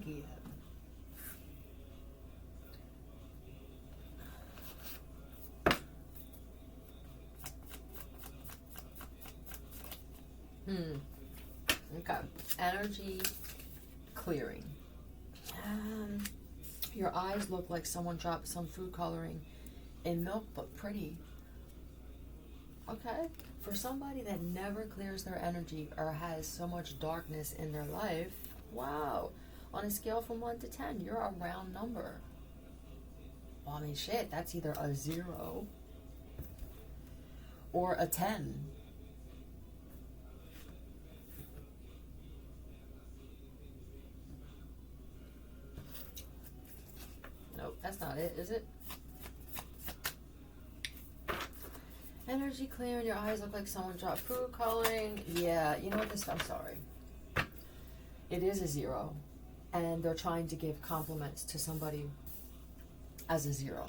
again. Okay. Energy clearing. Your eyes look like someone dropped some food coloring in milk, but pretty. Okay. For somebody that never clears their energy or has so much darkness in their life, wow. On a scale from 1 to 10, you're a round number. Well, I mean, shit, that's either a 0 or a 10. Nope, that's not it, is it? Energy clearing, your eyes look like someone dropped food coloring. Yeah, you know what this, I'm sorry. It is a 0. And they're trying to give compliments to somebody as a 0.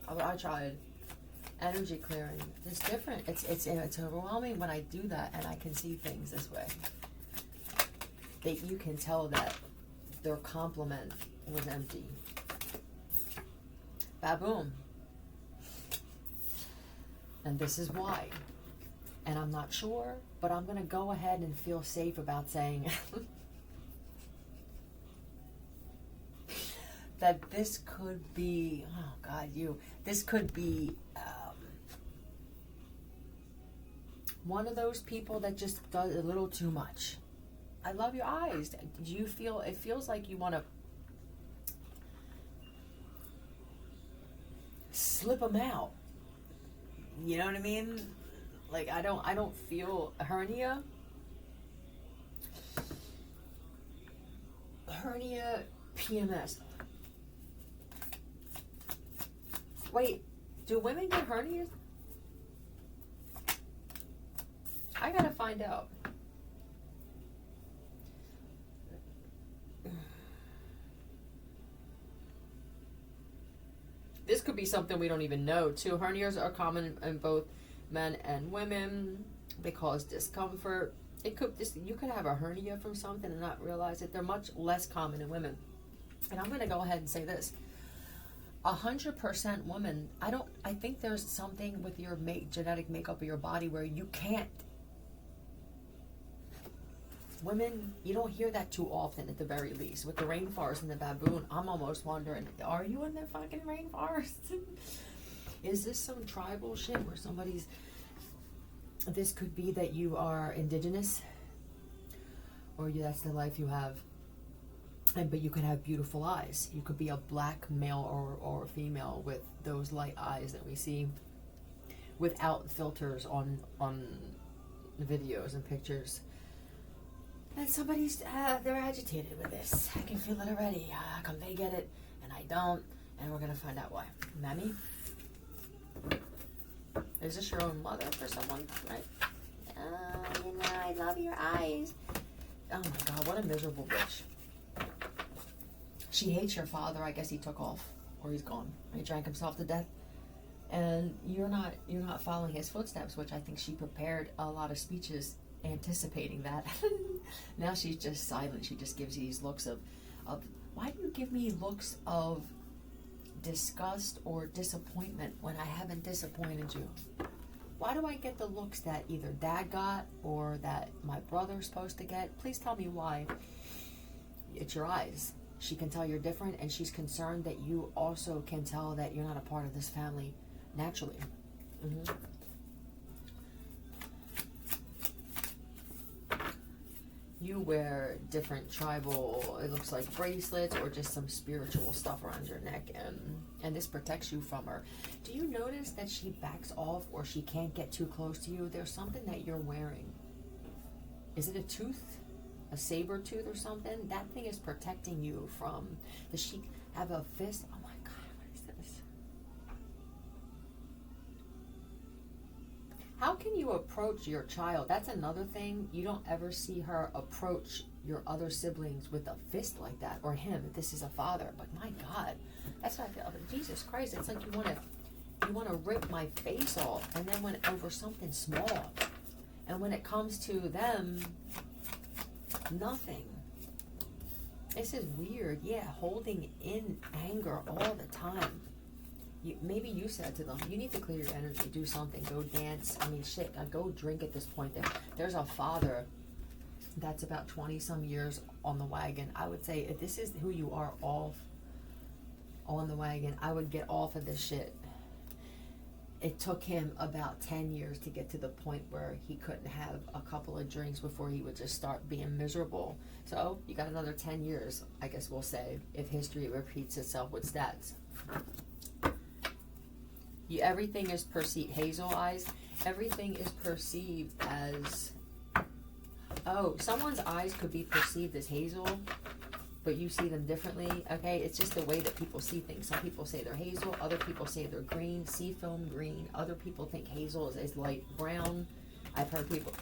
I tried. Energy clearing. It's different. It's overwhelming when I do that and I can see things this way. That you can tell that their compliment was empty. Baboom. And this is why. And I'm not sure, but I'm going to go ahead and feel safe about saying that this could be, oh God, this could be one of those people that just does a little too much. I love your eyes. Do you feel, it feels like you want to slip them out. You know what I mean? Like, I don't feel hernia. Hernia, PMS. Wait, do women get hernias? I gotta find out. This could be something we don't even know, too. Hernias are common in both men and women. They cause discomfort. You could have a hernia from something and not realize it. They're much less common in women. And I'm going to go ahead and say this. 100% women, I think there's something with your genetic makeup of your body where you can't. Women, you don't hear that too often at the very least. With the rainforest and the baboon, I'm almost wondering, are you in the fucking rainforest? Is this some tribal shit where this could be that you are indigenous? Or that's the life you have. But you could have beautiful eyes. You could be a black male or female with those light eyes that we see without filters on videos and pictures. And somebody's, they're agitated with this. I can feel it already. How come they get it and I don't? And we're going to find out why. Mammy? Is this your own mother for someone, right? I love your eyes. Oh my God, what a miserable bitch. She hates your father. I guess he took off or he's gone. He drank himself to death. And you're not following his footsteps, which I think she prepared a lot of speeches anticipating that. Now she's just silent. She just gives these looks of why do you give me looks of disgust or disappointment when I haven't disappointed you? Why do I get the looks that either dad got or that my brother's supposed to get? Please tell me why. It's your eyes. She can tell you're different, and she's concerned that you also can tell that you're not a part of this family naturally. You wear different tribal, it looks like bracelets or just some spiritual stuff around your neck, and this protects you from her. Do you notice that she backs off or she can't get too close to you? There's something that you're wearing. Is it a tooth? A saber tooth or something? That thing is protecting you from, does she have a fist? Oh my God, what is this? How can you approach your child? That's another thing. You don't ever see her approach your other siblings with a fist like that, or him if this is a father. But my God, that's what I feel. But Jesus Christ, it's like you want to rip my face off, and then when over something small, and when it comes to them, nothing. This is weird. Yeah, holding in anger all the time. Maybe you said to them, you need to clear your energy, do something, go dance. I mean, shit, go drink at this point. There's a father that's about 20 some years on the wagon. I would say if this is who you are off on the wagon, I would get off of this shit. It took him about 10 years to get to the point where he couldn't have a couple of drinks before he would just start being miserable. So you got another 10 years, I guess we'll say, if history repeats itself with stats. Everything is perceived, hazel eyes, everything is perceived as, oh, someone's eyes could be perceived as hazel, but you see them differently, okay? It's just the way that people see things. Some people say they're hazel, other people say they're green, seafoam green. Other people think hazel is light brown. I've heard people,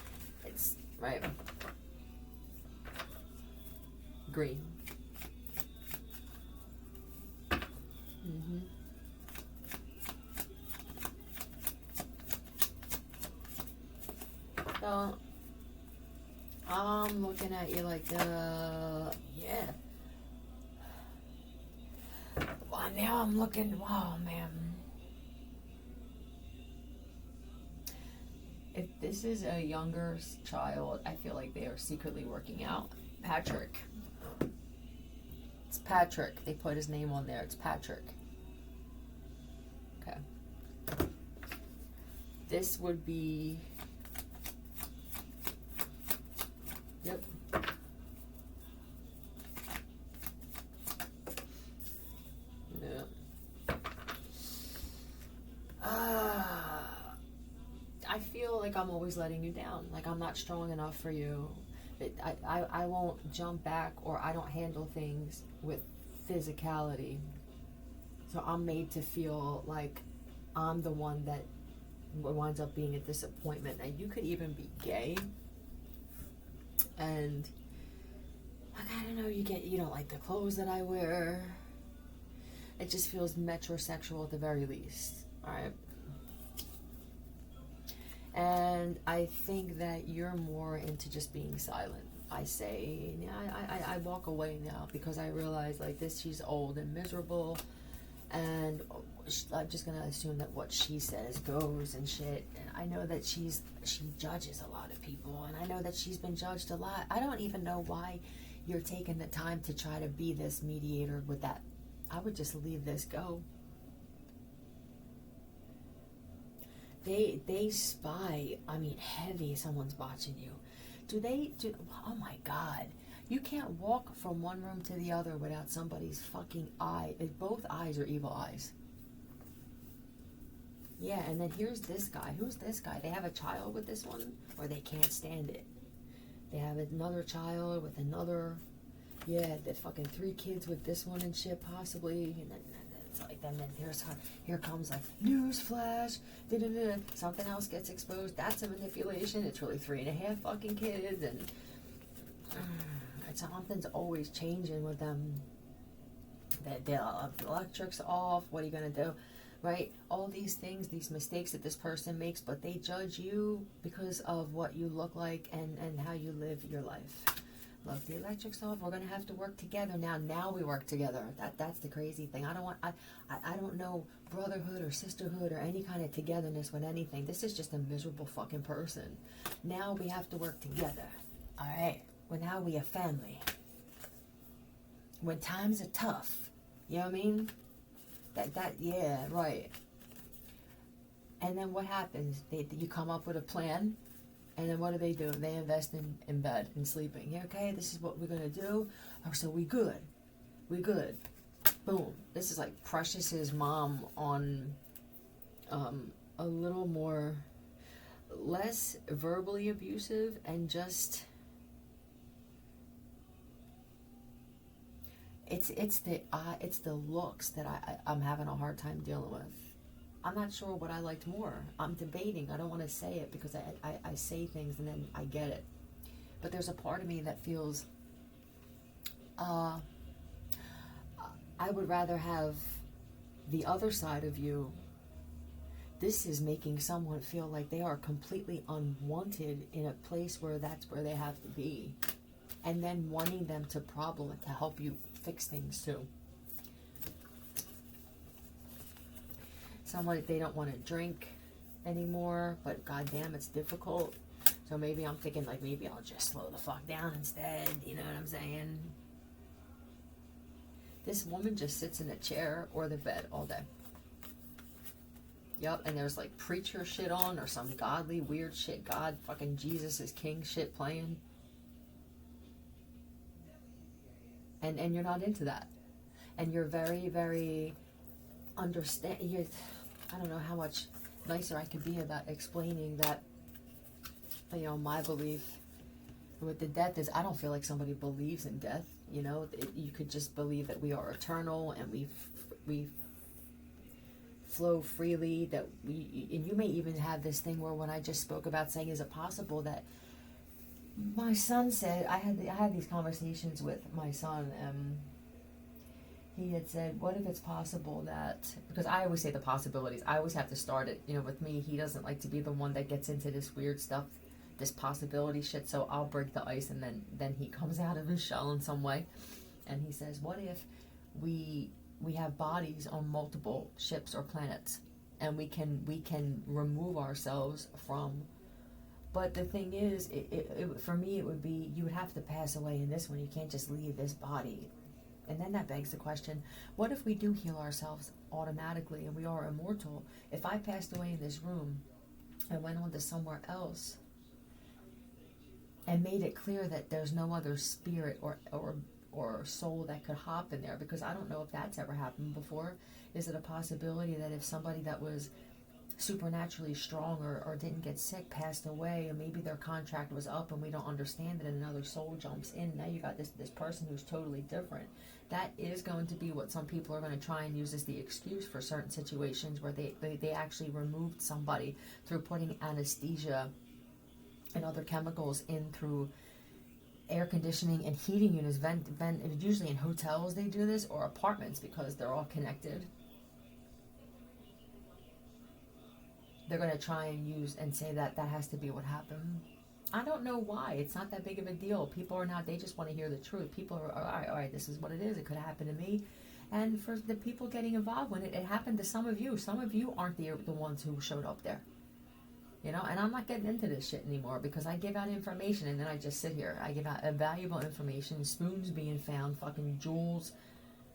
it's, right, green. Mm-hmm. So, I'm looking at you like, yeah. Well, now I'm looking, wow, man. If this is a younger child, I feel like they are secretly working out. Patrick. It's Patrick. They put his name on there. It's Patrick. Okay. This would be... Yep. Yeah. I feel like I'm always letting you down. Like I'm not strong enough for you. I won't jump back, or I don't handle things with physicality. So I'm made to feel like I'm the one that winds up being a disappointment. And you could even be gay. And like, I don't know, you don't like the clothes that I wear. It just feels metrosexual at the very least. Alright. And I think that you're more into just being silent. I say, I walk away now because I realize like this, she's old and miserable, and I'm just gonna assume that what she says goes and shit. And I know that she judges a lot of people, and I know that she's been judged a lot. I don't even know why you're taking the time to try to be this mediator with that. I would just leave this go. They spy, I mean, heavy. Someone's watching you. Oh my God. You can't walk from one room to the other without somebody's fucking eye. Both eyes are evil eyes. Yeah, and then here's this guy. Who's this guy? They have a child with this one, or they can't stand it. They have another child with another. Yeah, they fucking 3 kids with this one and shit, possibly. And then it's like, then here comes like, news flash, something else gets exposed. That's a manipulation. It's really 3.5 fucking kids, and something's always changing with them. The electric's off. What are you gonna do? Right? All these things, these mistakes that this person makes, but they judge you because of what you look like and how you live your life. Look, the electric's off. We're gonna have to work together now. Now we work together. That's the crazy thing. I don't know brotherhood or sisterhood or any kind of togetherness with anything. This is just a miserable fucking person. Now we have to work together. All right. Well, now we a family. When times are tough, you know what I mean? Yeah, right. And then what happens? You come up with a plan. And then what do? They invest in bed and sleeping. Yeah, okay, this is what we're going to do. Oh, so we good. We good. Boom. This is like Precious's mom on a little more, less verbally abusive and just, it's the looks that I'm having a hard time dealing with. I'm not sure what I liked more. I'm debating. I don't want to say it because I say things and then I get it. But there's a part of me that feels I would rather have the other side of you. This is making someone feel like they are completely unwanted in a place where that's where they have to be. and then wanting them to help you fix things too. Someone, they don't want to drink anymore, but goddamn, it's difficult. So maybe I'm thinking, like, maybe I'll just slow the fuck down instead. You know what I'm saying? This woman just sits in a chair or the bed all day. Yep, and there's like preacher shit on or some godly weird shit. God, fucking Jesus is king shit playing. And you're not into that. And you're very, very I don't know how much nicer I could be about explaining that, you know, my belief with the death is, I don't feel like somebody believes in death. You know, you could just believe that we are eternal and we flow freely, that and you may even have this thing where, when I just spoke about saying, is it possible that my son said, I had these conversations with my son, he had said, what if it's possible that, because I always say the possibilities, I always have to start it, you know, with me. He doesn't like to be the one that gets into this weird stuff, this possibility shit, so I'll break the ice, and then he comes out of his shell in some way, and he says, what if we have bodies on multiple ships or planets, and we can remove ourselves from, but the thing is, for me, it would be, you would have to pass away in this one. You can't just leave this body. And then that begs the question, what if we do heal ourselves automatically and we are immortal? If I passed away in this room and went on to somewhere else and made it clear that there's no other spirit or soul that could hop in there, because I don't know if that's ever happened before. Is it a possibility that if somebody that was supernaturally strong or didn't get sick passed away, and maybe their contract was up and we don't understand it, and another soul jumps in, now you got this person who's totally different? That is going to be what some people are going to try and use as the excuse for certain situations where they actually removed somebody through putting anesthesia and other chemicals in through air conditioning and heating units, usually in hotels they do this, or apartments, because they're all connected. They're going to try and use and say that has to be what happened. I don't know why. It's not that big of a deal. People are not, they just want to hear the truth. People are, all right, this is what it is. It could happen to me. And for the people getting involved when it happened to some of you aren't the ones who showed up there. You know, and I'm not getting into this shit anymore, because I give out information and then I just sit here. I give out valuable information, spoons being found, fucking jewels,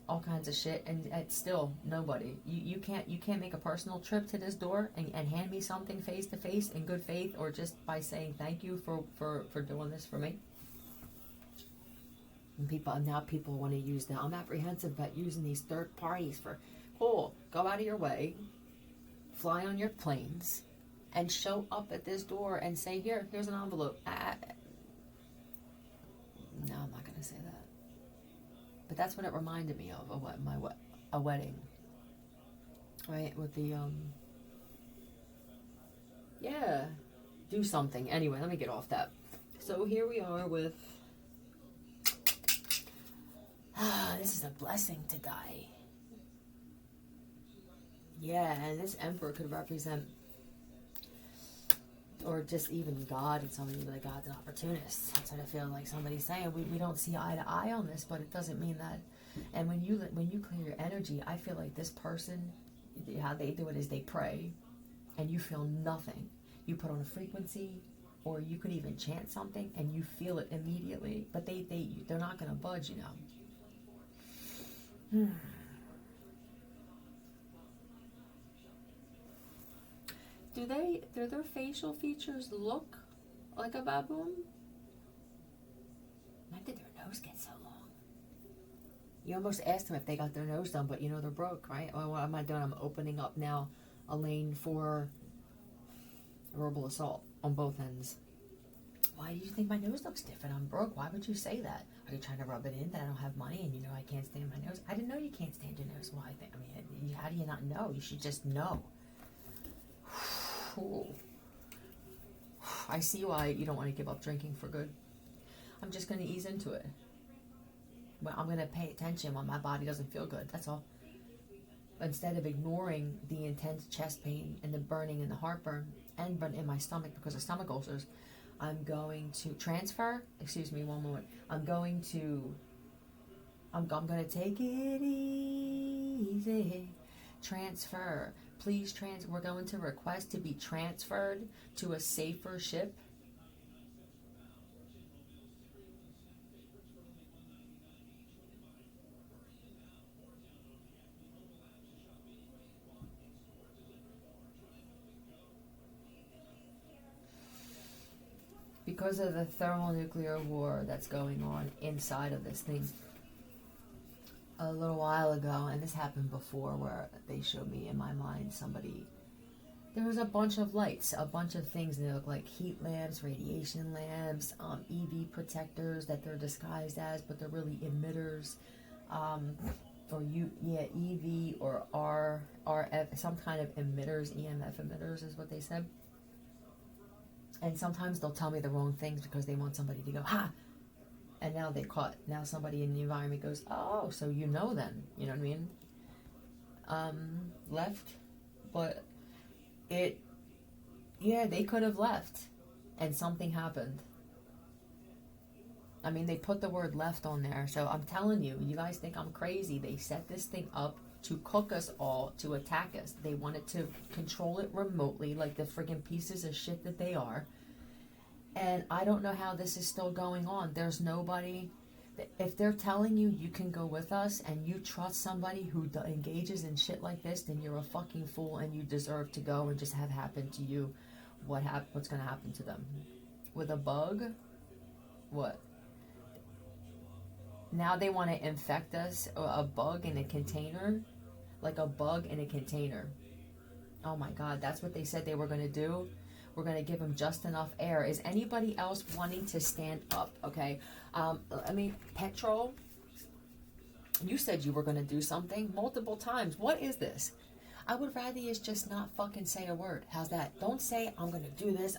all kinds of shit, and it's still nobody. You can't make a personal trip to this door and hand me something face to face in good faith, or just by saying thank you for doing this for me. And people want to use that. I'm apprehensive about using these third parties for, cool, go out of your way, fly on your planes, and show up at this door and say, here's an envelope. No, I'm not going to say that. But that's what it reminded me of a wedding. Right? With the, yeah, do something. Anyway, let me get off that. So here we are with, this is a blessing to die. Yeah, and this emperor could represent, or just even God, and somebody would be like, God's an opportunist. That's what I feel like somebody's saying. We don't see eye to eye on this, but it doesn't mean that. And when you clear your energy, I feel like this person, how they do it is they pray, and you feel nothing. You put on a frequency, or you could even chant something, and you feel it immediately. But they're not going to budge, you know. Do their facial features look like a baboon? When did their nose get so long? You almost asked them if they got their nose done, but you know they're broke, right? Well, what am I doing? I'm opening up now a lane for verbal assault on both ends. Why do you think my nose looks different? I'm broke. Why would you say that? Are you trying to rub it in that I don't have money and you know I can't stand my nose? I didn't know you can't stand your nose. Well, I mean, how do you not know? You should just know. I see why you don't want to give up drinking for good. I'm just going to ease into it. Well, I'm going to pay attention when my body doesn't feel good. That's all. Instead of ignoring the intense chest pain and the burning and the heartburn and burn in my stomach because of stomach ulcers, I'm going to transfer. Excuse me, one moment. I'm going to take it easy. Transfer. Please we're going to request to be transferred to a safer ship. Because of the thermonuclear war that's going on inside of this thing. A little while ago, and this happened before, where they showed me in my mind there was a bunch of lights, a bunch of things, and they look like heat lamps, radiation lamps, EV protectors that they're disguised as, but they're really emitters, EV or RF, some kind of emitters, EMF emitters is what they said. And sometimes they'll tell me the wrong things because they want somebody to go, ha! And now they're caught. Now somebody in the environment goes, oh, so you know then. You know what I mean? Left. But they could have left. And something happened. I mean, they put the word left on there. So I'm telling you, you guys think I'm crazy. They set this thing up to cook us all, to attack us. They wanted to control it remotely, like the friggin' pieces of shit that they are. And I don't know how this is still going on. There's nobody. If they're telling you you can go with us and you trust somebody who engages in shit like this, then you're a fucking fool and you deserve to go and just have happen to you what's going to happen to them. With a bug? What? Now they want to infect us, a bug in a container? Like a bug in a container. Oh my God, that's what they said they were going to do? We're going to give them just enough air. Is anybody else wanting to stand up? Okay. Petrol, you said you were going to do something multiple times. What is this? I would rather you just not fucking say a word. How's that? Don't say, I'm going to do this.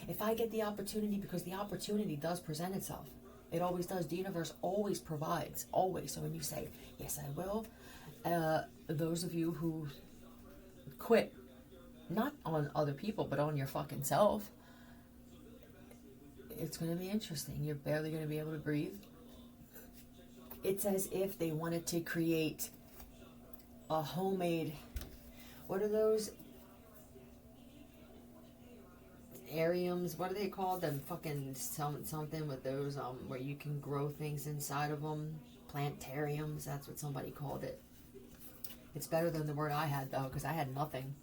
If I get the opportunity, because the opportunity does present itself. It always does. The universe always provides. Always. So when you say, yes, I will, those of you who quit, not on other people, but on your fucking self, it's going to be interesting. You're barely going to be able to breathe. It's as if they wanted to create a homemade, what are those? Ariums, what are they called? Them fucking something with those, where you can grow things inside of them. Plantariums, that's what somebody called it. It's better than the word I had, though, because I had nothing.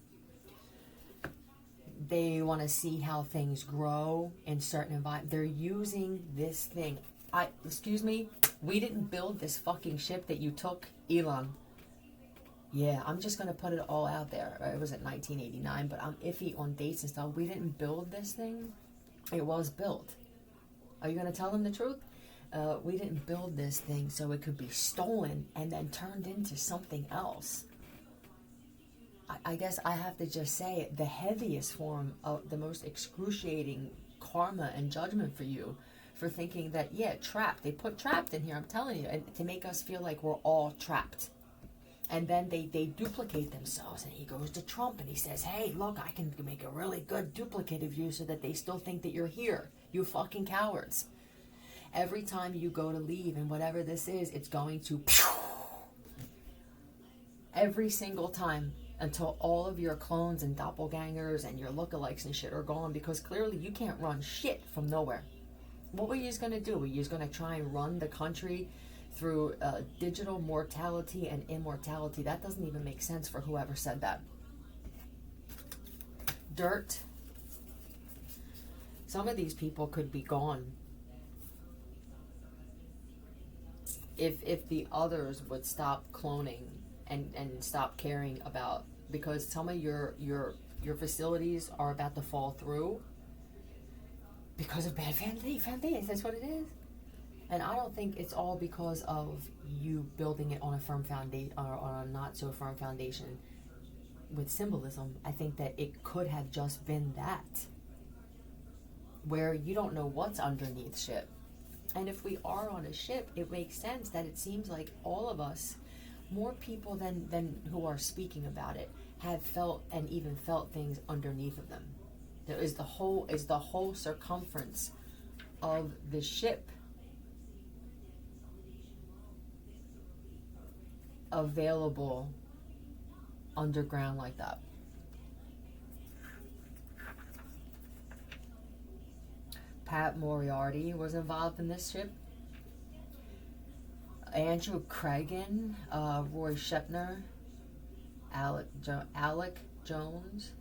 They want to see how things grow in certain environments. They're using this thing. Excuse me, we didn't build this fucking ship that you took, Elon. Yeah, I'm just going to put it all out there. It was in 1989, but I'm iffy on dates and stuff. We didn't build this thing. It was built. Are you going to tell them the truth? We didn't build this thing so it could be stolen and then turned into something else. I guess I have to just say it, the heaviest form of the most excruciating karma and judgment for you for thinking that, trapped. They put trapped in here, I'm telling you, and to make us feel like we're all trapped. And then they duplicate themselves, and he goes to Trump and he says, hey, look, I can make a really good duplicate of you so that they still think that you're here. You fucking cowards. Every time you go to leave and whatever this is, it's going to every single time until all of your clones and doppelgangers and your lookalikes and shit are gone, because clearly you can't run shit from nowhere. What were you just going to do? Were you just going to try and run the country through digital mortality and immortality? That doesn't even make sense for whoever said that. Dirt. Some of these people could be gone if the others would stop cloning and stop caring about, because some of your facilities are about to fall through because of bad foundations. That's what it is. And I don't think it's all because of you building it on a firm foundation or on a not so firm foundation with symbolism. I think that it could have just been that, where you don't know what's underneath ship. And if we are on a ship, it makes sense that it seems like all of us, more people than who are speaking about it, have felt and even felt things underneath of them. Is the whole circumference of the ship available underground like that? Pat Moriarty was involved in this ship. Andrew Craigan, Roy Shepner, Alec Jones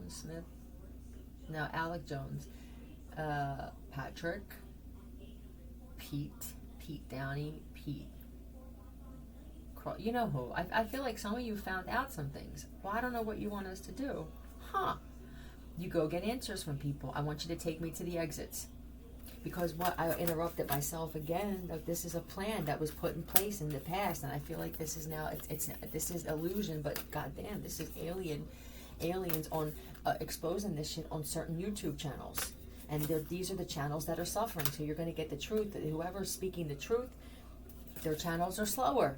Smith. No, Alec Jones. Patrick. Pete Downey. You know who. I feel like some of you found out some things. Well, I don't know what you want us to do. Huh. You go get answers from people. I want you to take me to the exits. Because what I interrupted myself again, like this is a plan that was put in place in the past, and I feel like this is now this is illusion, but goddamn, this is aliens on exposing this shit on certain YouTube channels, and these are the channels that are suffering. So you're going to get the truth. Whoever's speaking the truth, their channels are slower.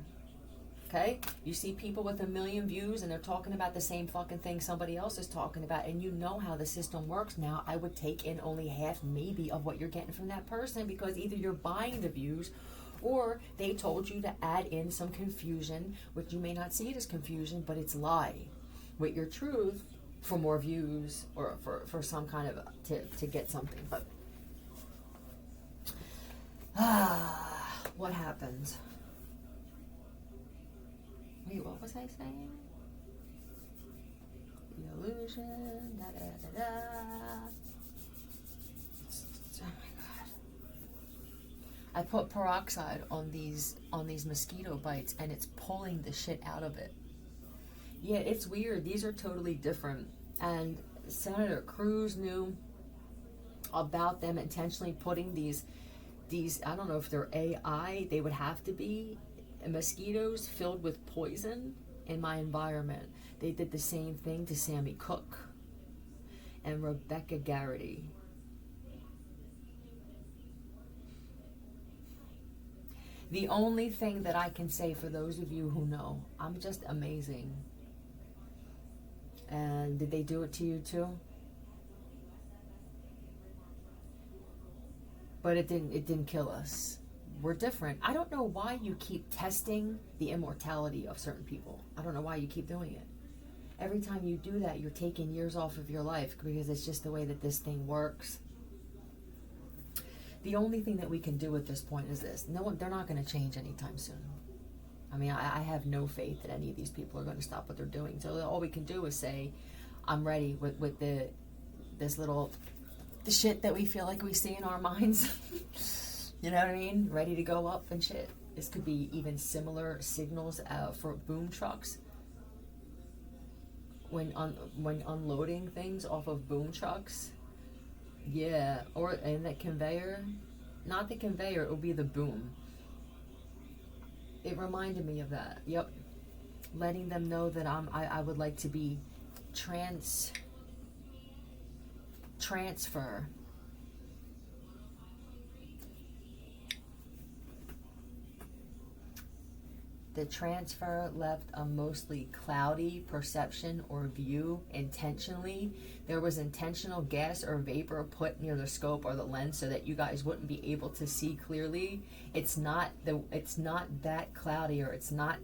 Okay, you see people with 1 million views and they're talking about the same fucking thing somebody else is talking about, and you know how the system works now. I would take in only half maybe of what you're getting from that person, because either you're buying the views or they told you to add in some confusion, which you may not see it as confusion, but it's lie with your truth for more views or for some kind of to get something. But what happens? Wait, what was I saying? The illusion, Oh my god. I put peroxide on these mosquito bites, and it's pulling the shit out of it. Yeah, it's weird. These are totally different. And Senator Cruz knew about them intentionally putting these I don't know if they're AI, they would have to be mosquitoes filled with poison in my environment. They did the same thing to Sammy Cook and Rebecca Garrity. The only thing that I can say for those of you who know, I'm just amazing. And did they do it to you too? But it didn't kill us. We're different. I don't know why you keep testing the immortality of certain people. I don't know why you keep doing it. Every time you do that, you're taking years off of your life, because it's just the way that this thing works. The only thing that we can do at this point is this. They're not going to change anytime soon. I mean, I have no faith that any of these people are going to stop what they're doing. So all we can do is say, I'm ready with the shit that we feel like we see in our minds. You know what I mean? Ready to go up and shit. This could be even similar signals for boom trucks. When unloading things off of boom trucks. Yeah, and that conveyor. Not the conveyor, it will be the boom. It reminded me of that. Yep. Letting them know that I would like to be transfer. The transfer left a mostly cloudy perception or view intentionally. There was intentional gas or vapor put near the scope or the lens so that you guys wouldn't be able to see clearly. It's not that cloudy, or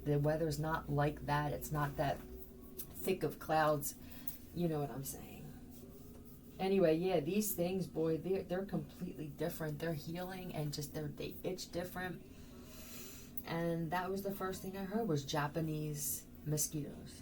the weather's not like that. It's not that thick of clouds. You know what I'm saying? Anyway, yeah, these things, boy, they're completely different. They're healing, and just they itch different. And that was the first thing I heard was Japanese mosquitoes.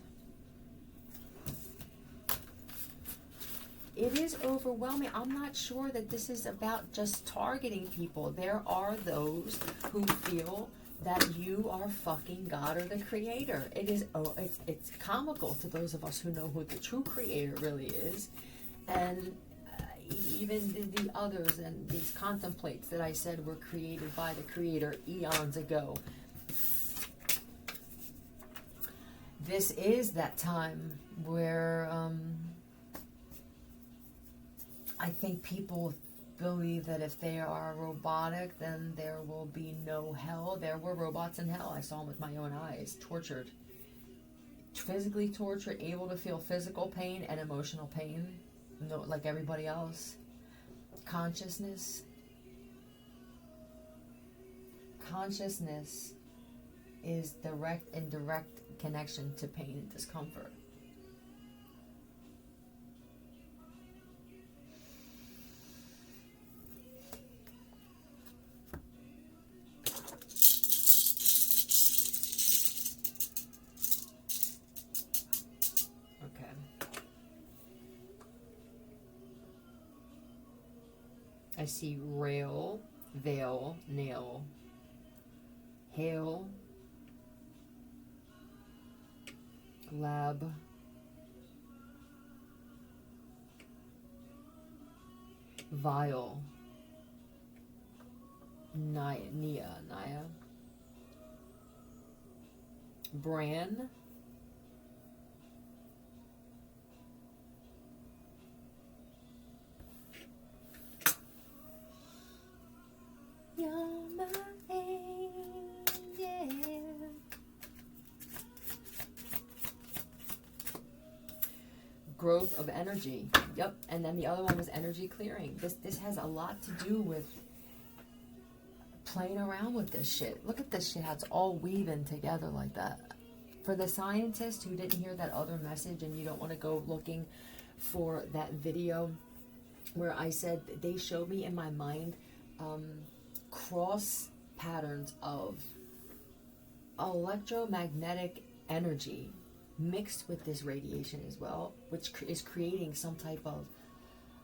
It is overwhelming. I'm not sure that this is about just targeting people. There are those who feel that you are fucking God or the creator. It's comical to those of us who know who the true creator really is. And even the others and these contemplates that I said were created by the creator eons ago. This is that time where I think people believe that if they are robotic, then there will be no hell. There were robots in hell. I saw them with my own eyes, tortured, physically tortured, able to feel physical pain and emotional pain. no, like everybody else. Consciousness is direct and direct connection to pain and discomfort. I see rail, veil, nail, hail, lab, vial, Naya, Bran, you're my angel. Growth of energy. Yep. And then the other one was energy clearing. This has a lot to do with playing around with this shit. Look at this shit, how it's all weaving together like that. For the scientists who didn't hear that other message and you don't want to go looking for that video where I said they showed me in my mind cross patterns of electromagnetic energy mixed with this radiation as well, which is creating some type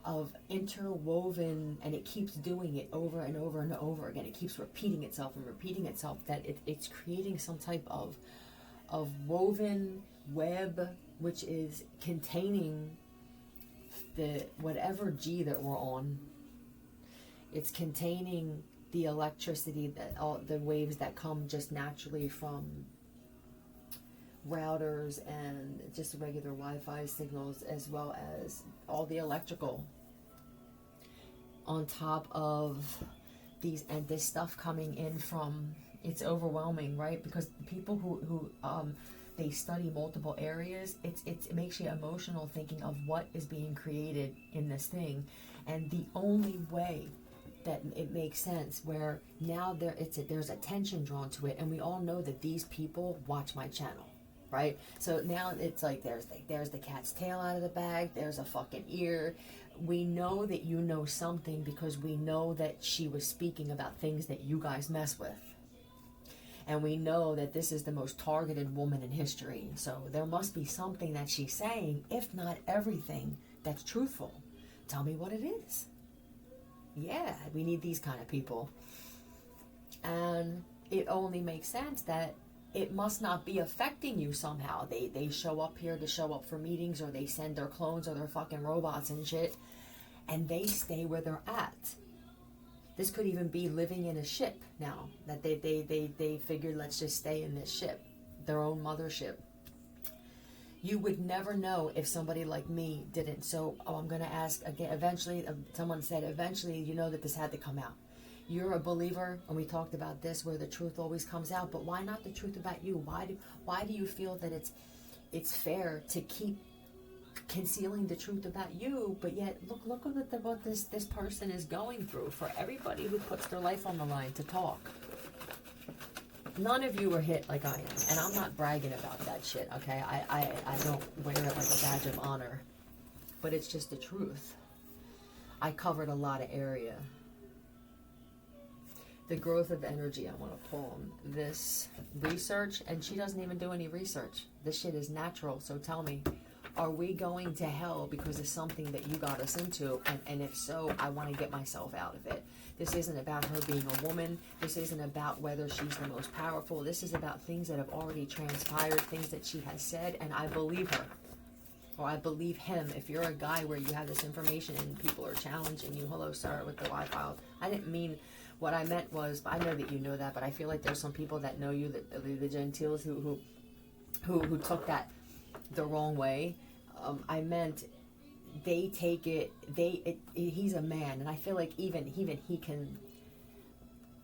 of interwoven, and it keeps doing it over and over and over again. It keeps repeating itself and repeating itself, that it's creating some type of woven web, which is containing the whatever G that we're on. It's containing the electricity, that all the waves that come just naturally from routers and just regular Wi-Fi signals, as well as all the electrical, on top of these, and this stuff coming in from, it's overwhelming, right? Because people who they study multiple areas, it makes you emotional thinking of what is being created in this thing. And the only way that it makes sense, where now there's attention drawn to it, and we all know that these people watch my channel, right? So now it's like there's the cat's tail out of the bag, there's a fucking ear. We know that you know something because we know that she was speaking about things that you guys mess with. And we know that this is the most targeted woman in history. So there must be something that she's saying, if not everything, that's truthful. Tell me what it is. Yeah, we need these kind of people. And it only makes sense that it must not be affecting you somehow. They show up here to show up for meetings, or they send their clones or their fucking robots and shit, and they stay where they're at. This could even be living in a ship now, that they figured, let's just stay in this ship, their own mothership. You would never know if somebody like me didn't. So, I'm going to ask again, eventually, someone said, eventually, you know that this had to come out. You're a believer, and we talked about this, where the truth always comes out, but why not the truth about you? Why do you feel that it's fair to keep concealing the truth about you, but yet look what this person is going through, for everybody who puts their life on the line to talk. None of you were hit like I am, and I'm not bragging about that shit, okay? I don't wear it like a badge of honor, but it's just the truth. I covered a lot of area. The growth of energy, I want to pull on this research, and she doesn't even do any research. This shit is natural, so tell me, are we going to hell because of something that you got us into? And if so, I want to get myself out of it. This isn't about her being a woman. This isn't about whether she's the most powerful. This is about things that have already transpired, things that she has said, and I believe her. Or I believe him. If you're a guy where you have this information and people are challenging you, hello, sir, with the Wi-Fi. I didn't mean... What I meant was, I know that you know that, but I feel like there's some people that know you, that the Gentiles who took that the wrong way. I meant they take it. He's a man, and I feel like even he can.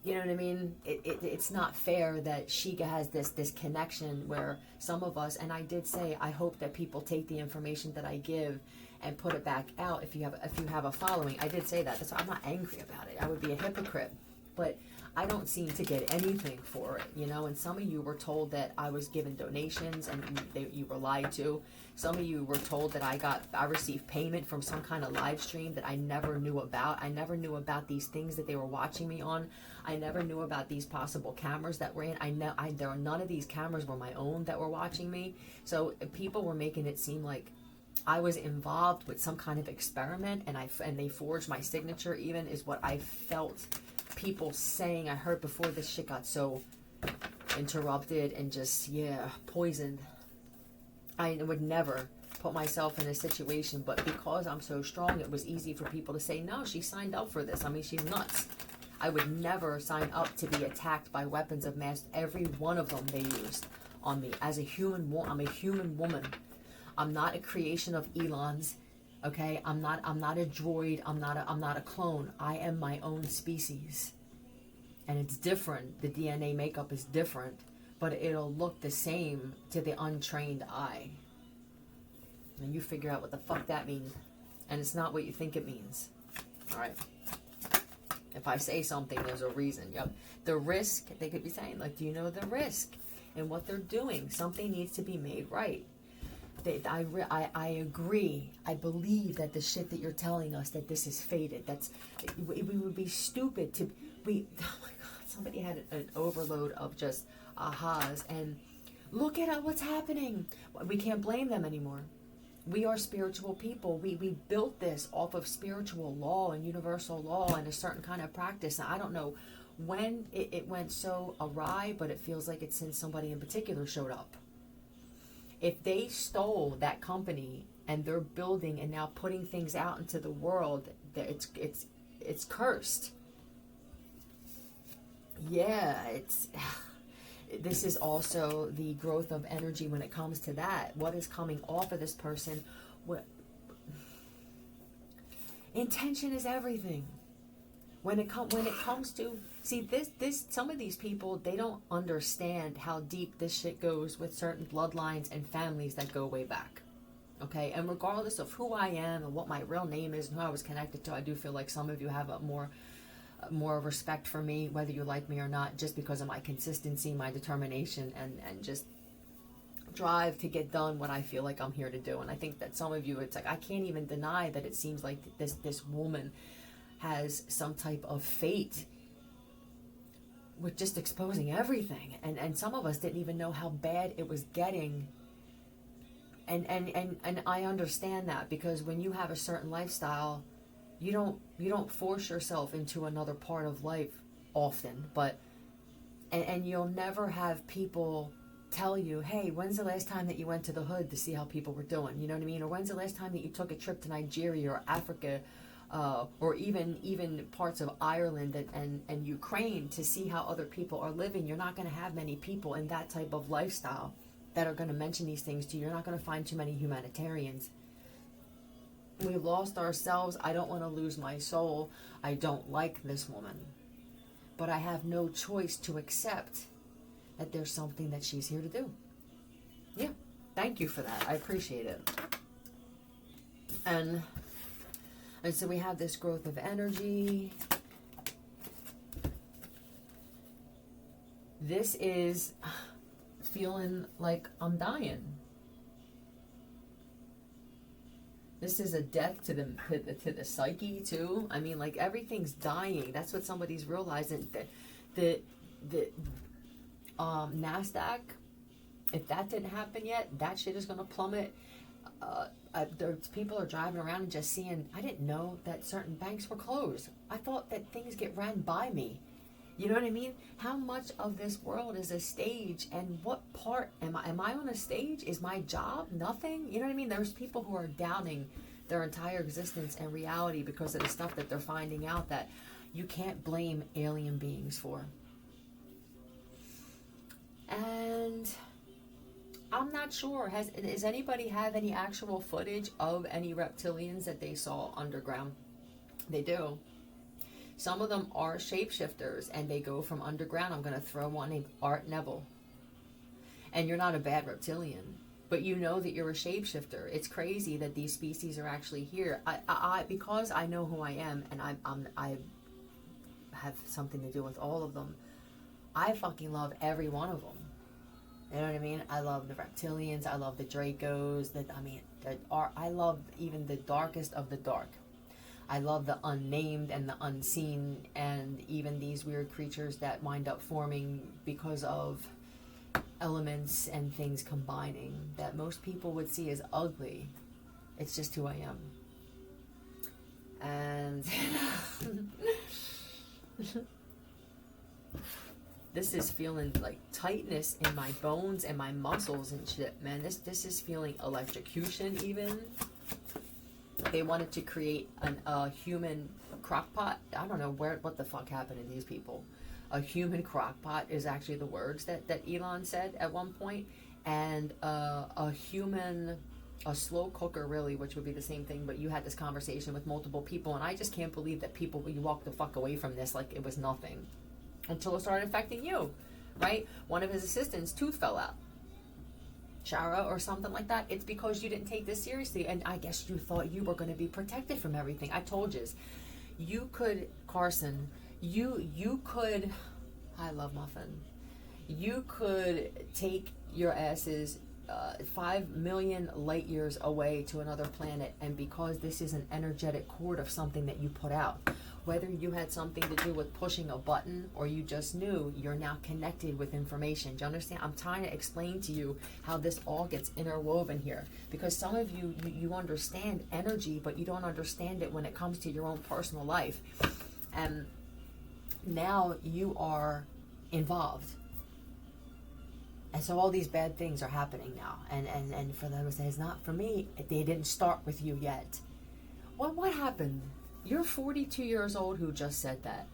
You know what I mean? It's not fair that she has this connection where some of us, and I did say, I hope that people take the information that I give and put it back out if you have a following. I did say that. That's why I'm not angry about it. I would be a hypocrite. But I don't seem to get anything for it, and some of you were told that I was given donations and you were lied to. Some of you were told that I received payment from some kind of live stream that I never knew about. I never knew about these things that they were watching me on. I never knew about these possible cameras that were in. There were none of these cameras were my own that were watching me. So people were making it seem like I was involved with some kind of experiment, and they forged my signature even, is what I felt people saying. I heard before this shit got so interrupted and just poisoned. I would never put myself in a situation, but because I'm so strong, it was easy for people to say, no, she signed up for this. I mean, she's nuts. I would never sign up to be attacked by weapons of mass. Every one of them they used on me. As a human woman, I'm a human woman. I'm not a creation of Elon's. Okay, I'm not a droid. I'm not a clone. I am my own species, and it's different. The DNA makeup is different, but it'll look the same to the untrained eye. And you figure out what the fuck that means, and it's not what you think it means. All right. If I say something, there's a reason. Yep. The risk, they could be saying, like, do you know the risk in what they're doing? Something needs to be made right. I agree. I believe that the shit that you're telling us, that this is fated. We would be stupid to be. Oh my God! Somebody had an overload of just ahas, and look at what's happening. We can't blame them anymore. We are spiritual people. We built this off of spiritual law and universal law and a certain kind of practice. And I don't know when it went so awry, but it feels like it's since somebody in particular showed up. If they stole that company and they're building and now putting things out into the world, it's cursed. Yeah, this is also the growth of energy when it comes to that. What is coming off of this person? Intention is everything. When it comes to, see, this some of these people, they don't understand how deep this shit goes with certain bloodlines and families that go way back. Okay, and regardless of who I am and what my real name is and who I was connected to, I do feel like some of you have a more respect for me, whether you like me or not, just because of my consistency, my determination, and just drive to get done what I feel like I'm here to do. And I think that some of you, it's like, I can't even deny that it seems like this woman has some type of fate with just exposing everything, and some of us didn't even know how bad it was getting. And I understand that, because when you have a certain lifestyle, you don't force yourself into another part of life often, but and you'll never have people tell you, hey, when's the last time that you went to the hood to see how people were doing? You know what I mean? Or when's the last time that you took a trip to Nigeria or Africa, or even parts of Ireland and Ukraine to see how other people are living? You're not going to have many people in that type of lifestyle that are going to mention these things to you. You're not going to find too many humanitarians. We've lost ourselves. I don't want to lose my soul. I don't like this woman. But I have no choice to accept that there's something that she's here to do. Yeah, thank you for that. I appreciate it. And so we have this growth of energy. This is feeling like I'm dying. This is a death to the psyche too. I mean, like, everything's dying. That's what somebody's realizing. The NASDAQ, if that didn't happen yet, that shit is gonna plummet. People are driving around and just seeing, I didn't know that certain banks were closed. I thought that things get ran by me. You know what I mean? How much of this world is a stage, and what part am I on a stage? Is my job nothing? You know what I mean? There's people who are doubting their entire existence and reality because of the stuff that they're finding out that you can't blame alien beings for. And I'm not sure. Does anybody have any actual footage of any reptilians that they saw underground? They do. Some of them are shapeshifters and they go from underground. I'm going to throw one named Art Neville. And you're not a bad reptilian, but you know that you're a shapeshifter. It's crazy that these species are actually here. I because I know who I am, and I have something to do with all of them. I fucking love every one of them. You know what I mean? I love the reptilians. I love the Dracos. I love even the darkest of the dark. I love the unnamed and the unseen, and even these weird creatures that wind up forming because of elements and things combining that most people would see as ugly. It's just who I am. And this is feeling like tightness in my bones and my muscles and shit, man. This is feeling electrocution even. They wanted to create a human crockpot. I don't know what the fuck happened to these people. A human crockpot is actually the words that Elon said at one point. And a slow cooker, really, which would be the same thing, but you had this conversation with multiple people, and I just can't believe that you walked the fuck away from this like it was nothing. Until it started affecting you, right? One of his assistants' tooth fell out. Shara or something like that. It's because you didn't take this seriously, and I guess you thought you were going to be protected from everything. I told you could, Carson, you could, I love Muffin, you could take your asses 5 million light years away to another planet, and because this is an energetic cord of something that you put out, whether you had something to do with pushing a button or you just knew, you're now connected with information. Do you understand? I'm trying to explain to you how this all gets interwoven here, because some of you understand energy, but you don't understand it when it comes to your own personal life, and now you are involved. And so all these bad things are happening now. And for those that is not for me, they didn't start with you yet. What happened? You're 42 years old who just said that.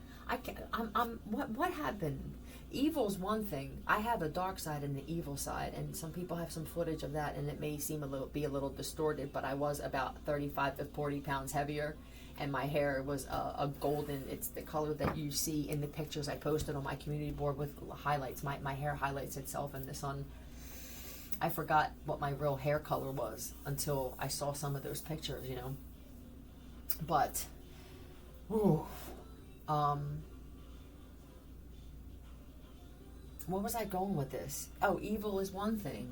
What happened? Evil's one thing. I have a dark side and the evil side, and some people have some footage of that, and it may be a little distorted, but I was about 35 to 40 pounds heavier, and my hair was a golden, it's the color that you see in the pictures I posted on my community board with highlights. My hair highlights itself in the sun. I forgot what my real hair color was until I saw some of those pictures, you know. But, where was I going with this? Oh, evil is one thing,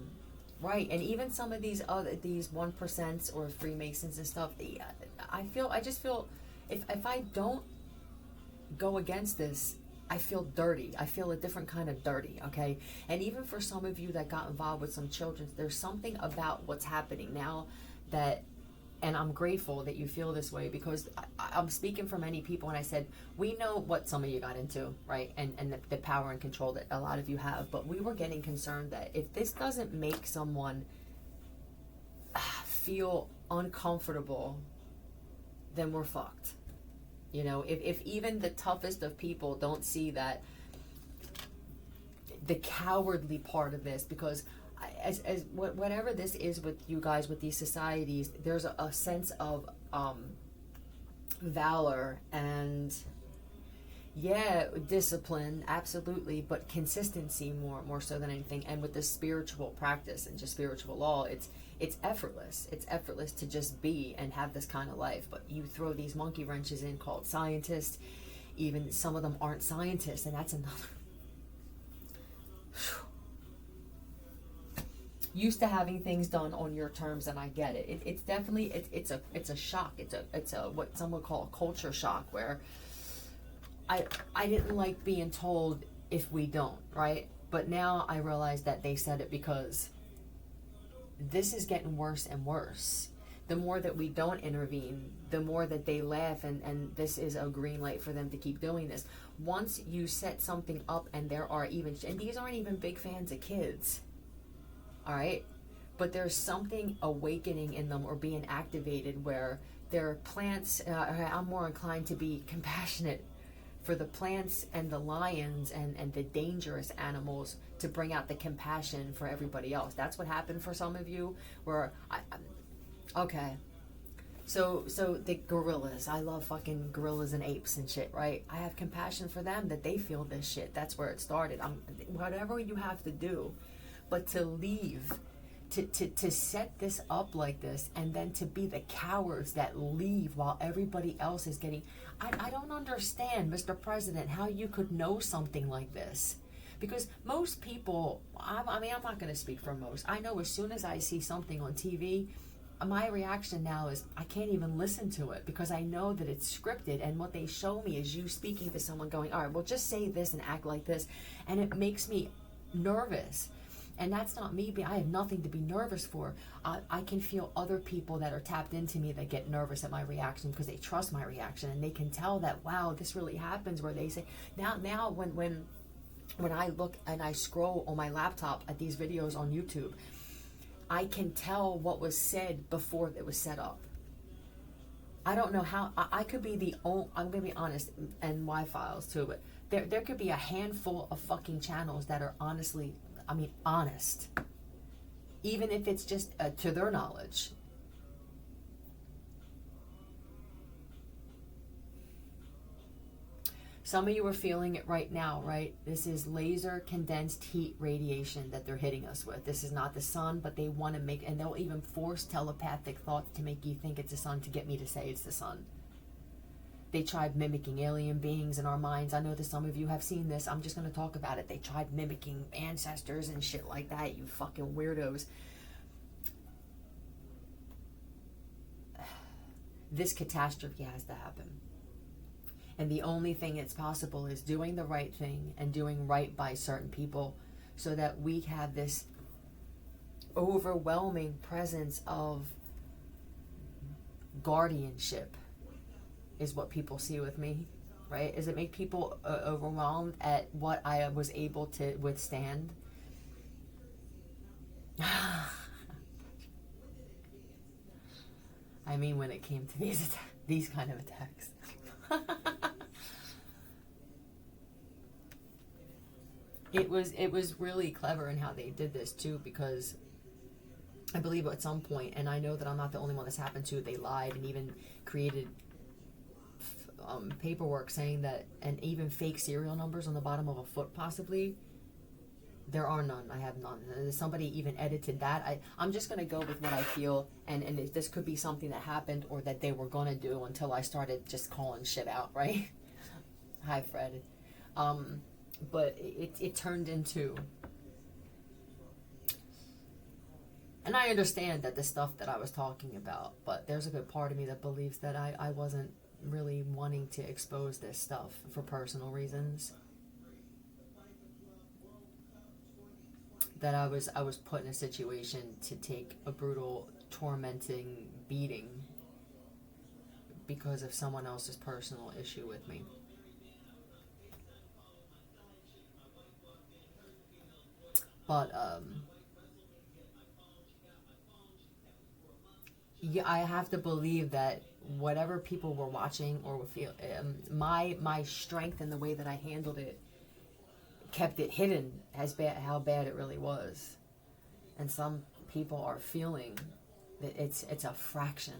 right? And even some of these 1% or Freemasons and stuff, I just feel if I don't go against this, I feel dirty. I feel a different kind of dirty, okay? And even for some of you that got involved with some children, there's something about what's happening now that, and I'm grateful that you feel this way, because I'm speaking for many people, and I said, we know what some of you got into, right? And the power and control that a lot of you have, but we were getting concerned that if this doesn't make someone feel uncomfortable, then we're fucked. You know, if even the toughest of people don't see that, the cowardly part of this, because as whatever this is with you guys, with these societies, there's a sense of valor and discipline, absolutely, but consistency more so than anything. And with this spiritual practice and just spiritual law, it's effortless. It's effortless to just be and have this kind of life. But you throw these monkey wrenches in called scientists. Even some of them aren't scientists, and that's another. Used to having things done on your terms, and I get it. It's definitely it's a shock. It's a what some would call a culture shock, where I didn't like being told if we don't, right? But now I realize that they said it because this is getting worse and worse. The more that we don't intervene, the more that they laugh, and this is a green light for them to keep doing this. Once you set something up, and there are even, and these aren't even big fans of kids, all right, but there's something awakening in them or being activated where their plants, I'm more inclined to be compassionate for the plants and the lions and the dangerous animals, to bring out the compassion for everybody else. That's what happened for some of you, where okay, So the gorillas, I love fucking gorillas and apes and shit, right? I have compassion for them that they feel this shit. That's where it started. Whatever you have to do, but to leave, to set this up like this, and then to be the cowards that leave while everybody else is getting. I don't understand, Mr. President, how you could know something like this. Because most people, I mean, I'm not going to speak for most. I know as soon as I see something on TV, my reaction now is I can't even listen to it because I know that it's scripted, and what they show me is you speaking to someone going, all right, well, just say this and act like this, and it makes me nervous. And that's not me. I have nothing to be nervous for. I can feel other people that are tapped into me that get nervous at my reaction because they trust my reaction, and they can tell that, wow, this really happens, where they say, now when I look and I scroll on my laptop at these videos on YouTube, I can tell what was said before it was set up. I don't know how. I could be the only, I'm going to be honest, and Y files too, but there could be a handful of fucking channels that are honestly, I mean, honest. Even if it's just to their knowledge. Some of you are feeling it right now, right? This is laser condensed heat radiation that they're hitting us with. This is not the sun, but they want to make, and they'll even force telepathic thoughts to make you think it's the sun to get me to say it's the sun. They tried mimicking alien beings in our minds. I know that some of you have seen this. I'm just going to talk about it. They tried mimicking ancestors and shit like that, you fucking weirdos. This catastrophe has to happen. And the only thing that's possible is doing the right thing and doing right by certain people so that we have this overwhelming presence of guardianship is what people see with me, right? Is it make people overwhelmed at what I was able to withstand? I mean, when it came to these kind of attacks. It was really clever in how they did this too, because I believe at some point, and I know that I'm not the only one this happened to, they lied and even created paperwork saying that, and even fake serial numbers on the bottom of a foot possibly. There are none. I have none. Somebody even edited that. I'm just going to go with what I feel, and this could be something that happened or that they were going to do until I started just calling shit out, right? Hi, Fred. But it turned into... And I understand that the stuff that I was talking about, but there's a good part of me that believes that I wasn't really wanting to expose this stuff for personal reasons. That I was put in a situation to take a brutal, tormenting beating because of someone else's personal issue with me. But yeah, I have to believe that whatever people were watching or would feel, my strength and the way that I handled it kept it hidden as bad, how bad it really was. And some people are feeling that it's a fraction.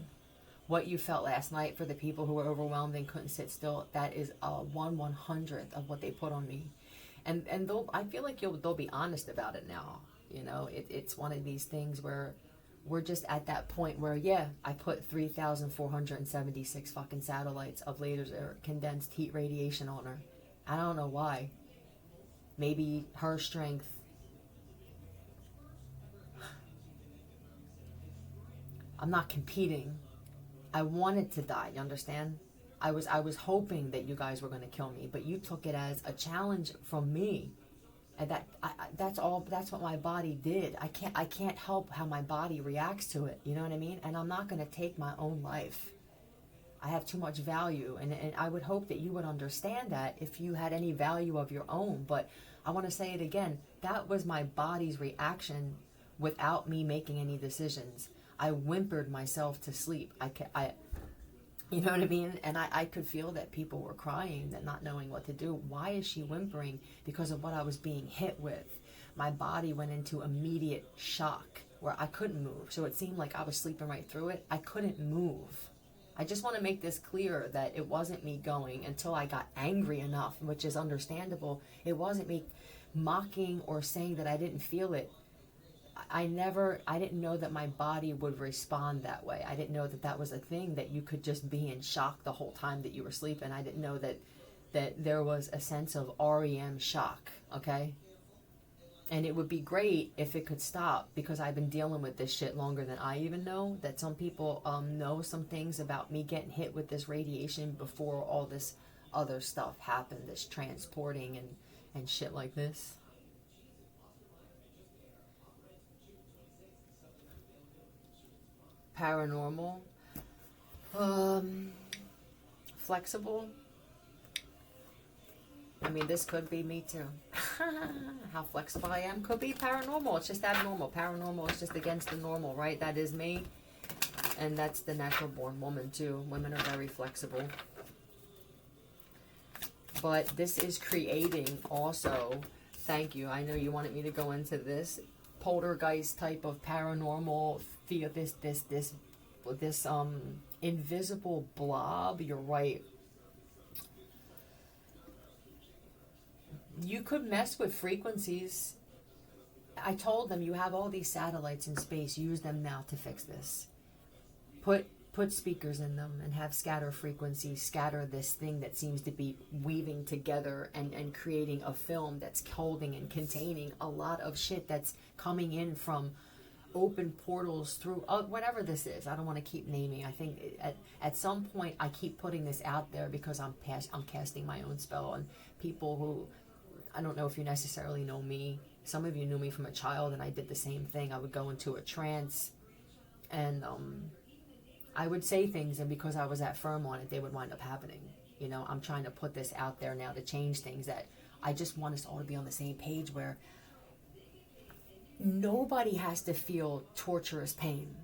What you felt last night for the people who were overwhelmed and couldn't sit still, that is a 1/100th of what they put on me. And I feel like they'll be honest about it now. You know, it's one of these things where we're just at that point where, yeah, I put 3,476 fucking satellites of laser condensed heat radiation on her. I don't know why. Maybe her strength. I'm not competing. I wanted to die, you understand? I was hoping that you guys were going to kill me, but you took it as a challenge from me. And that's what my body did. I can't help how my body reacts to it, you know what I mean? And I'm not going to take my own life. I have too much value, and I would hope that you would understand that if you had any value of your own. But I want to say it again, that was my body's reaction without me making any decisions. I whimpered myself to sleep. You know what I mean? And I could feel that people were crying, that not knowing what to do. Why is she whimpering? Because of what I was being hit with. My body went into immediate shock where I couldn't move. So it seemed like I was sleeping right through it. I couldn't move. I just want to make this clear that it wasn't me going until I got angry enough, which is understandable. It wasn't me mocking or saying that I didn't feel it. I didn't know that my body would respond that way. I didn't know that that was a thing, that you could just be in shock the whole time that you were sleeping. I didn't know that there was a sense of REM shock, okay? And it would be great if it could stop, because I've been dealing with this shit longer than I even know. That some people know some things about me getting hit with this radiation before all this other stuff happened, this transporting and shit like this. Paranormal. Flexible. I mean, this could be me too. How flexible I am could be paranormal. It's just abnormal. Paranormal is just against the normal, right? That is me. And that's the natural born woman too. Women are very flexible. But this is creating also, thank you, I know you wanted me to go into this poltergeist type of paranormal feel, this invisible blob. You're right. You could mess with frequencies. I told them, you have all these satellites in space, use them now to fix this. Put speakers in them and have scatter frequencies, scatter this thing that seems to be weaving together and creating a film that's holding and containing a lot of shit that's coming in from open portals through whatever this is. I don't want to keep naming. I think at some point I keep putting this out there because I'm casting my own spell on people who, I don't know if you necessarily know me. Some of you knew me from a child, and I did the same thing. I would go into a trance, and I would say things, and because I was that firm on it, they would wind up happening. You know, I'm trying to put this out there now to change things. That I just want us all to be on the same page, where nobody has to feel torturous pain.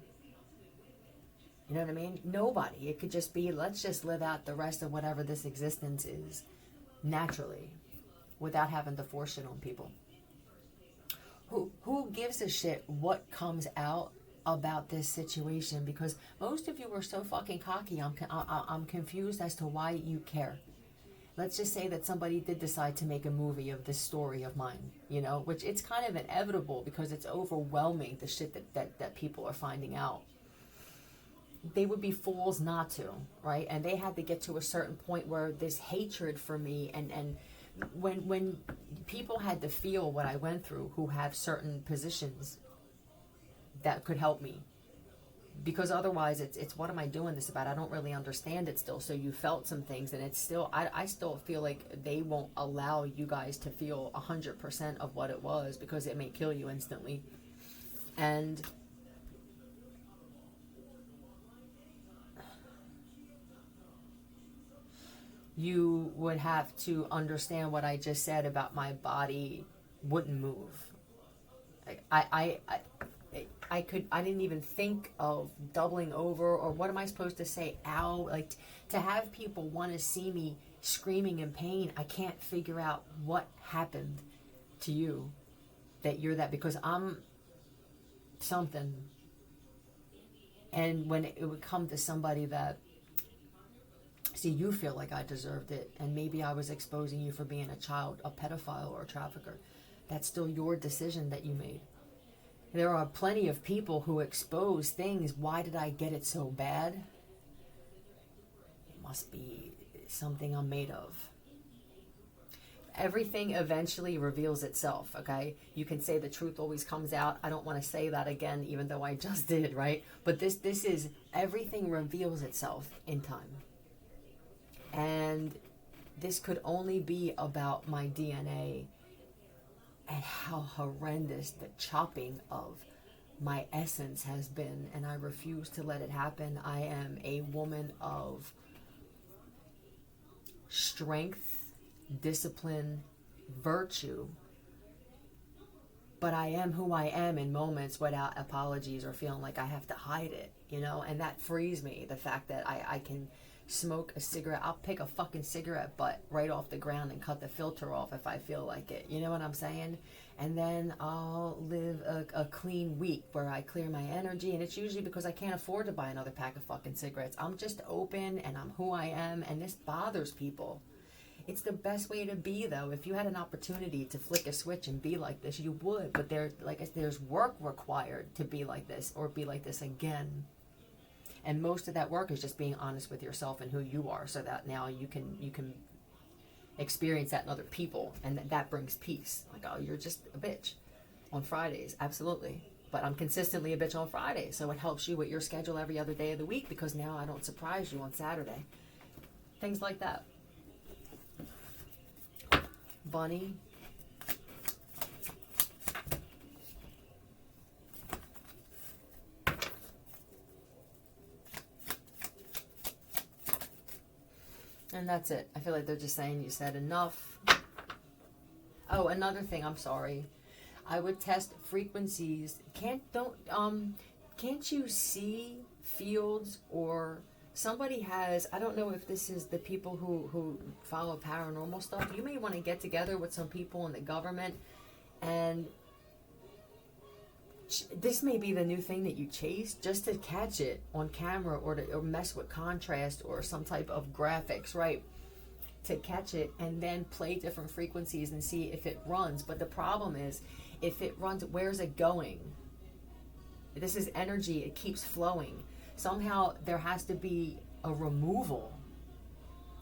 You know what I mean? Nobody. It could just be, let's just live out the rest of whatever this existence is naturally, without having to force it on people. Who gives a shit what comes out about this situation? Because most of you are so fucking cocky. I'm confused as to why you care. Let's just say that somebody did decide to make a movie of this story of mine, you know, which it's kind of inevitable because it's overwhelming, the shit that people are finding out. They would be fools not to, right? And they had to get to a certain point where this hatred for me and when people had to feel what I went through, who have certain positions that could help me, because otherwise it's what am I doing this about? I don't really understand it still. So you felt some things, and it's still, I still feel like they won't allow you guys to feel 100% of what it was, because it may kill you instantly. And you would have to understand what I just said about my body wouldn't move. I didn't even think of doubling over, or what am I supposed to say? Ow. Like, to have people want to see me screaming in pain, I can't figure out what happened to you that you're that, because I'm something. And when it would come to somebody that, see, you feel like I deserved it, and maybe I was exposing you for being a child, a pedophile, or a trafficker. That's still your decision that you made. There are plenty of people who expose things. Why did I get it so bad? It must be something I'm made of. Everything eventually reveals itself, okay? You can say the truth always comes out. I don't want to say that again, even though I just did, right? But this is, everything reveals itself in time. And this could only be about my DNA and how horrendous the chopping of my essence has been, and I refuse to let it happen. I am a woman of strength, discipline, virtue, but I am who I am in moments without apologies or feeling like I have to hide it, you know, and that frees me. The fact that I can smoke a cigarette, I'll pick a fucking cigarette butt right off the ground and cut the filter off if I feel like it, you know what I'm saying? And then I'll live a clean week where I clear my energy, and it's usually because I can't afford to buy another pack of fucking cigarettes. I'm just open and I'm who I am, and this bothers people. It's the best way to be, though. If you had an opportunity to flick a switch and be like this, you would. But there's work required to be like this or be like this again. And most of that work is just being honest with yourself and who you are, so that now you can experience that in other people, and that brings peace. Like, oh, you're just a bitch on Fridays, absolutely. But I'm consistently a bitch on Fridays, so it helps you with your schedule every other day of the week, because now I don't surprise you on Saturday. Things like that. Bunny. And that's it. I feel like they're just saying you said enough. Oh, another thing, I'm sorry. I would test frequencies. Can't you see fields, or somebody has, I don't know if this is the people who follow paranormal stuff. You may want to get together with some people in the government, and this may be the new thing that you chase, just to catch it on camera, or mess with contrast or some type of graphics, right? To catch it and then play different frequencies and see if it runs. But the problem is, if it runs, where's it going? This is energy, it keeps flowing. Somehow there has to be a removal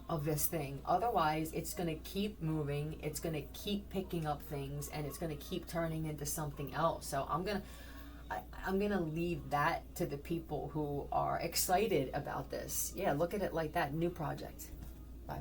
of this thing. Otherwise, it's going to keep moving, it's going to keep picking up things, and it's going to keep turning into something else. So I'm going to leave that to the people who are excited about this. Yeah, look at it like that. New project. Bye.